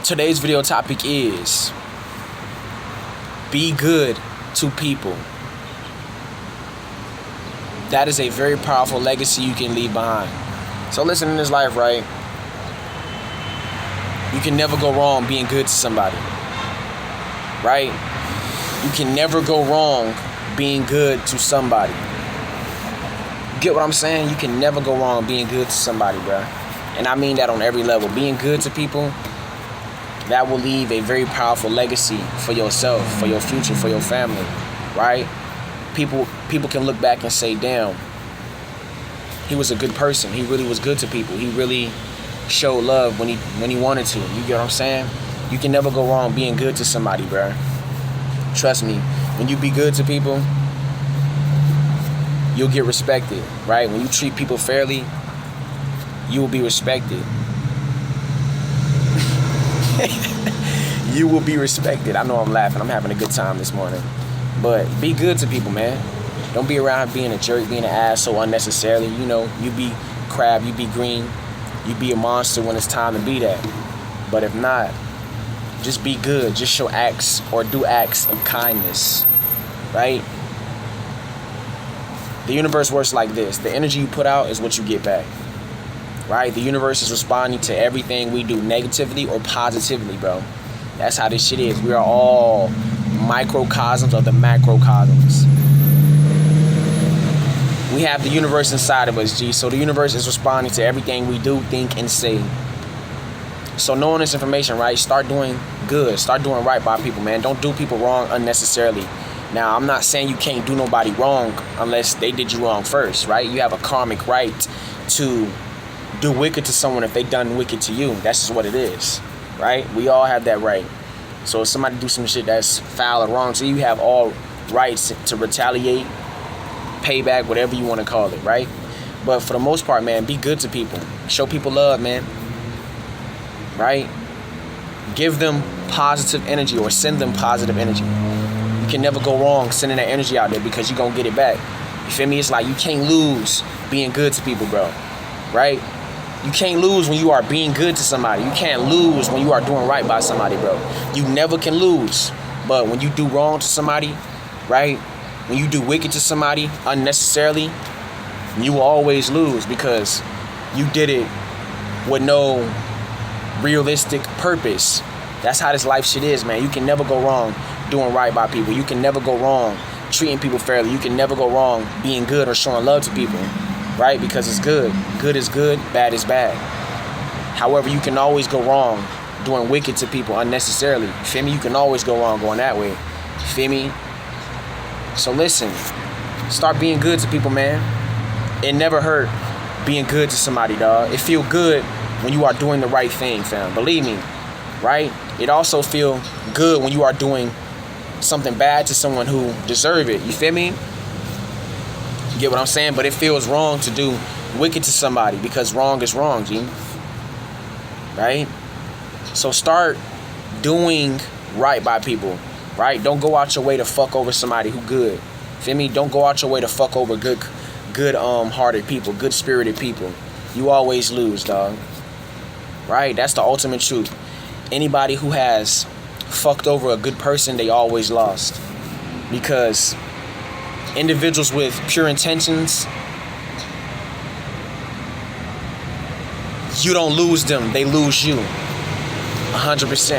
Today's video topic is be good to people. That is a very powerful legacy you can leave behind. So listen, in this life, right? You can never go wrong being good to somebody. Right? You can never go wrong being good to somebody. You get what I'm saying? You can never go wrong being good to somebody, bro. And I mean that on every level. Being good to people, that will leave a very powerful legacy for yourself, for your future, for your family, right? People can look back and say, damn, he was a good person. He really was good to people. He really showed love when he wanted to. You get what I'm saying? You can never go wrong being good to somebody, bro. Trust me, when you be good to people, you'll get respected, right? When you treat people fairly, you will be respected. You will be respected. I know I'm laughing. I'm having a good time this morning. But be good to people, man. Don't be around being a jerk, being an asshole unnecessarily. You know, you be crab, you be green. You be a monster when it's time to be that. But if not, just be good. Just show acts or do acts of kindness, right? The universe works like this. The energy you put out is what you get back, right? The universe is responding to everything we do negatively or positively, bro. That's how this shit is. We are all microcosms of the macrocosms. We have the universe inside of us, G. So the universe is responding to everything we do, think, and say. So knowing this information, right, start doing good. Start doing right by people, man. Don't do people wrong unnecessarily. Now, I'm not saying you can't do nobody wrong unless they did you wrong first, right? You have a karmic right to do wicked to someone if they done wicked to you. That's just what it is, right? We all have that right. So if somebody do some shit that's foul or wrong, so you have all rights to retaliate, payback, whatever you want to call it, right? But for the most part, man, be good to people. Show people love, man. Right? Give them positive energy or send them positive energy. You can never go wrong sending that energy out there because you're going to get it back. You feel me? It's like you can't lose being good to people, bro. Right? You can't lose when you are being good to somebody. You can't lose when you are doing right by somebody, bro. You never can lose. But when you do wrong to somebody, right? When you do wicked to somebody unnecessarily, you will always lose because you did it with no realistic purpose. That's how this life shit is, man. You can never go wrong doing right by people. You can never go wrong treating people fairly. You can never go wrong being good or showing love to people, right? Because it's good. Good is good, bad is bad. However, you can always go wrong doing wicked to people unnecessarily. You feel me? You can always go wrong going that way. You feel me? So listen, start being good to people, man. It never hurt being good to somebody, dog. It feel good when you are doing the right thing, fam. Believe me, right? It also feel good when you are doing something bad to someone who deserve it. You feel me? You get what I'm saying? But it feels wrong to do wicked to somebody because wrong is wrong, G. Right? So start doing right by people, right? Don't go out your way to fuck over somebody who good. Feel me? Don't go out your way to fuck over good hearted people, good spirited people. You always lose, dog. Right? That's the ultimate truth. Anybody who has fucked over a good person, they always lost. Because individuals with pure intentions, you don't lose them, they lose you. 100%.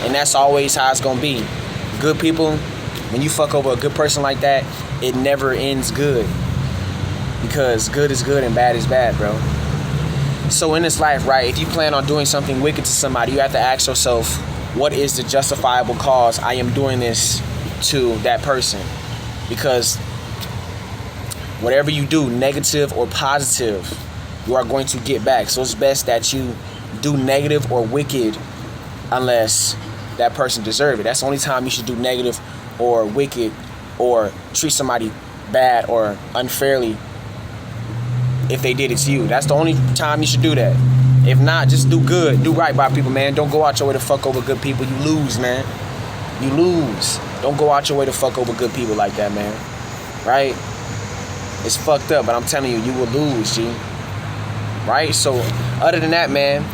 And that's always how it's gonna be. Good people, when you fuck over a good person like that, it never ends good. Because good is good and bad is bad, bro. So in this life, right, if you plan on doing something wicked to somebody, you have to ask yourself, what is the justifiable cause I am doing this to that person? Because whatever you do, negative or positive, you are going to get back. So it's best that you do negative or wicked unless that person deserves it. That's the only time you should do negative or wicked or treat somebody bad or unfairly if they did it to you. That's the only time you should do that. If not, just do good. Do right by people, man. Don't go out your way to fuck over good people. You lose, man. You lose. Don't go out your way to fuck over good people like that, man. Right? It's fucked up, but I'm telling you, you will lose, G. Right? So, other than that, man,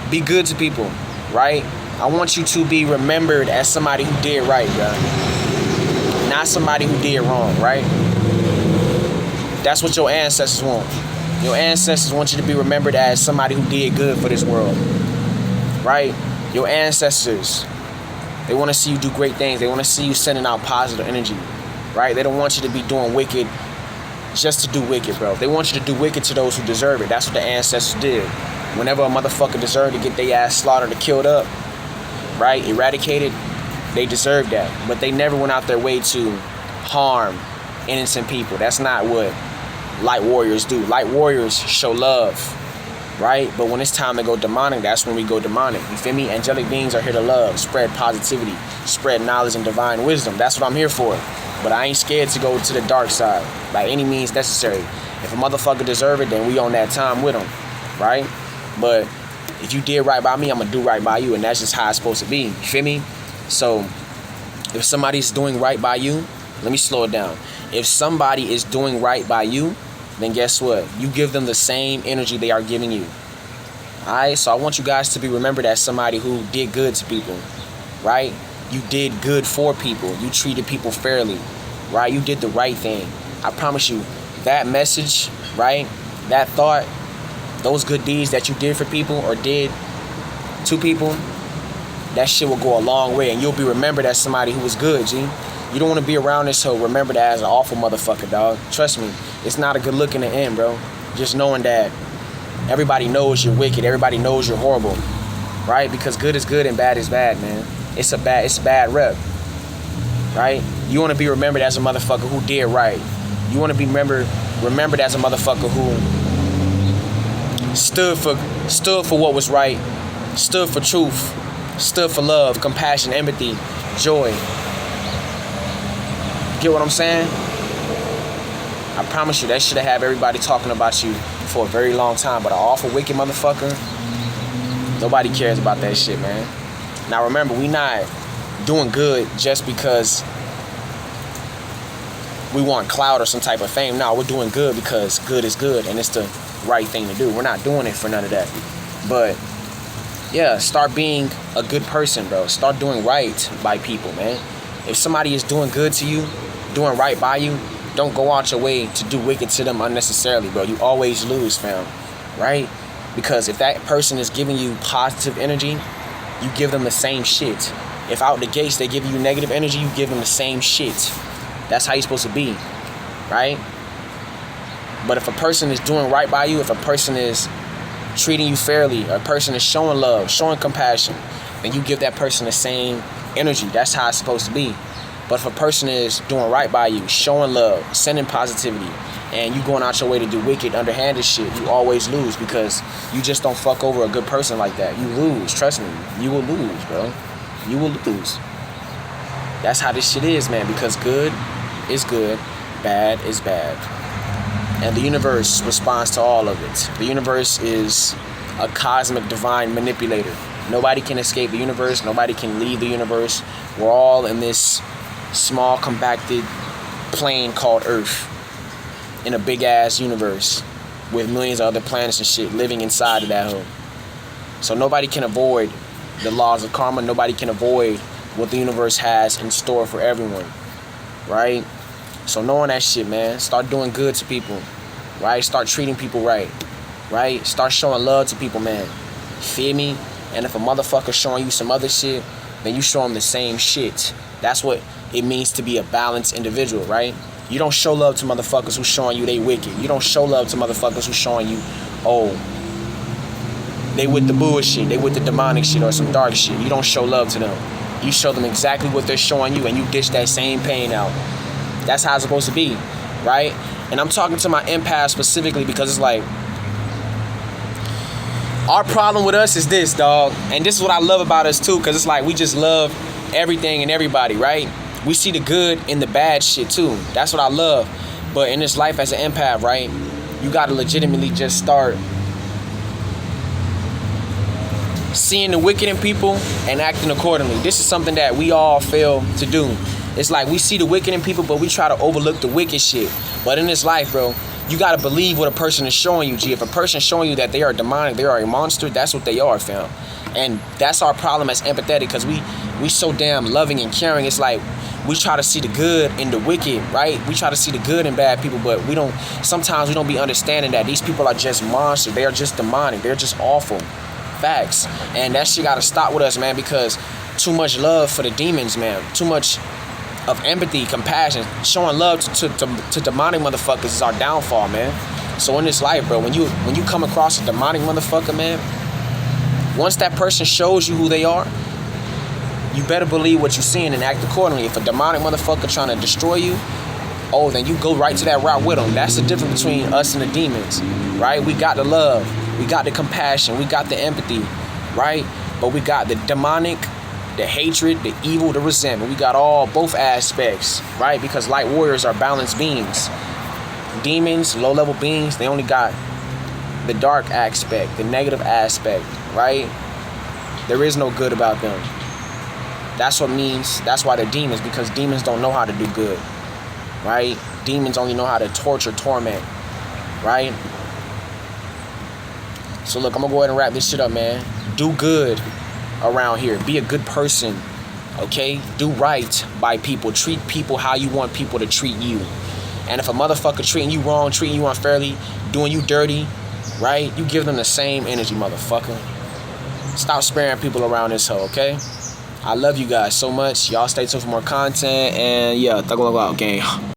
be good to people. right? I want you to be remembered as somebody who did right, bro. Not somebody who did wrong, right? That's what your ancestors want. Your ancestors want you to be remembered as somebody who did good for this world, right? Your ancestors, they want to see you do great things. They want to see you sending out positive energy, right? They don't want you to be doing wicked just to do wicked, bro. They want you to do wicked to those who deserve it. That's what the ancestors did. Whenever a motherfucker deserved to get their ass slaughtered or killed up, right, eradicated, they deserved that. But they never went out their way to harm innocent people. That's not what light warriors do. Light warriors show love, right? But when it's time to go demonic, that's when we go demonic. You feel me? Angelic beings are here to love, spread positivity, spread knowledge and divine wisdom. That's what I'm here for. But I ain't scared to go to the dark side by any means necessary. If a motherfucker deserve it, then we on that time with him, right? But if you did right by me, I'm gonna do right by you, and that's just how it's supposed to be. You feel me? So if somebody's doing right by you, let me slow it down. If somebody is doing right by you, then guess what? You give them the same energy they are giving you. Alright? So I want you guys to be remembered as somebody who did good to people, right? You did good for people. You treated people fairly, right? You did the right thing. I promise you, that message, right? That thought, those good deeds that you did for people or did to people, that shit will go a long way, and you'll be remembered as somebody who was good, G. You don't want to be around this hoe remembered as an awful motherfucker, dog. Trust me, it's not a good look in the end, bro. Just knowing that everybody knows you're wicked, everybody knows you're horrible, right? Because good is good and bad is bad, man. It's a bad rep, right? You want to be remembered as a motherfucker who did right. You want to be remembered as a motherfucker who stood for what was right, stood for truth, stood for love, compassion, empathy, joy. Get what I'm saying? I promise you, that should have everybody talking about you for a very long time. But an awful wicked motherfucker, nobody cares about that shit, man. Now remember, we not doing good just because we want clout or some type of fame. No, we're doing good because good is good and it's the right thing to do. We're not doing it for none of that. But yeah, start being a good person, bro. Start doing right by people, man. If somebody is doing good to you, doing right by you, don't go out your way to do wicked to them unnecessarily, bro. You always lose, fam, right? Because if that person is giving you positive energy, you give them the same shit. If out the gates they give you negative energy, you give them the same shit. That's how you're supposed to be, right? But if a person is doing right by you, if a person is treating you fairly, a person is showing love, showing compassion, then you give that person the same energy. That's how it's supposed to be. But if a person is doing right by you, showing love, sending positivity, and you going out your way to do wicked, underhanded shit, you always lose because you just don't fuck over a good person like that. You lose. Trust me. You will lose, bro. You will lose. That's how this shit is, man, because good is good, bad is bad. And the universe responds to all of it. The universe is a cosmic divine manipulator. Nobody can escape the universe. Nobody can leave the universe. We're all in this small, compacted plane called Earth in a big-ass universe with millions of other planets and shit living inside of that hole. So nobody can avoid the laws of karma. Nobody can avoid what the universe has in store for everyone, right? So knowing that shit, man, start doing good to people, right? Start treating people right? Start showing love to people, man. Feel me? And if a motherfucker showing you some other shit, then you show them the same shit. That's what it means to be a balanced individual, right? You don't show love to motherfuckers who showing you they wicked. You don't show love to motherfuckers who showing you, oh, they with the bullshit, they with the demonic shit or some dark shit. You don't show love to them. You show them exactly what they're showing you and you dish that same pain out. That's how it's supposed to be, right? And I'm talking to my empath specifically because it's like, our problem with us is this, dog. And this is what I love about us too, because it's like we just love everything and everybody, right? We see the good in the bad shit too. That's what I love. But in this life as an empath, right, you gotta legitimately just start seeing the wicked in people and acting accordingly. This is something that we all fail to do. It's like we see the wicked in people, but we try to overlook the wicked shit. But in this life, bro, you gotta believe what a person is showing you, G. If a person is showing you that they are demonic, they are a monster, that's what they are, fam. And that's our problem as empathetic, because we so damn loving and caring. It's like we try to see the good in the wicked, right? We try to see the good in bad people, but sometimes we don't be understanding that these people are just monsters. They are just demonic. They're just awful. Facts. And that shit gotta stop with us, man, because too much love for the demons, man. Too much of empathy, compassion, showing love to demonic motherfuckers is our downfall, man. So in this life, bro, when you come across a demonic motherfucker, man, once that person shows you who they are, you better believe what you're seeing and act accordingly. If a demonic motherfucker trying to destroy you, oh, then you go right to that route with them. That's the difference between us and the demons, right? We got the love, we got the compassion, we got the empathy, right? But we got the demonic, the hatred, the evil, the resentment. We got both aspects, right? Because light warriors are balanced beings. Demons, low-level beings, they only got the dark aspect, the negative aspect, right? There is no good about them. That's why they're demons, because demons don't know how to do good, right? Demons only know how to torture, torment, right? So look, I'm gonna go ahead and wrap this shit up, man. Do good around here. Be a good person, okay? Do right by people. Treat people how you want people to treat you. And if a motherfucker treating you wrong, treating you unfairly, doing you dirty, right? You give them the same energy, motherfucker. Stop sparing people around this hoe, okay? I love you guys so much. Y'all stay tuned for more content. And yeah, thug gang.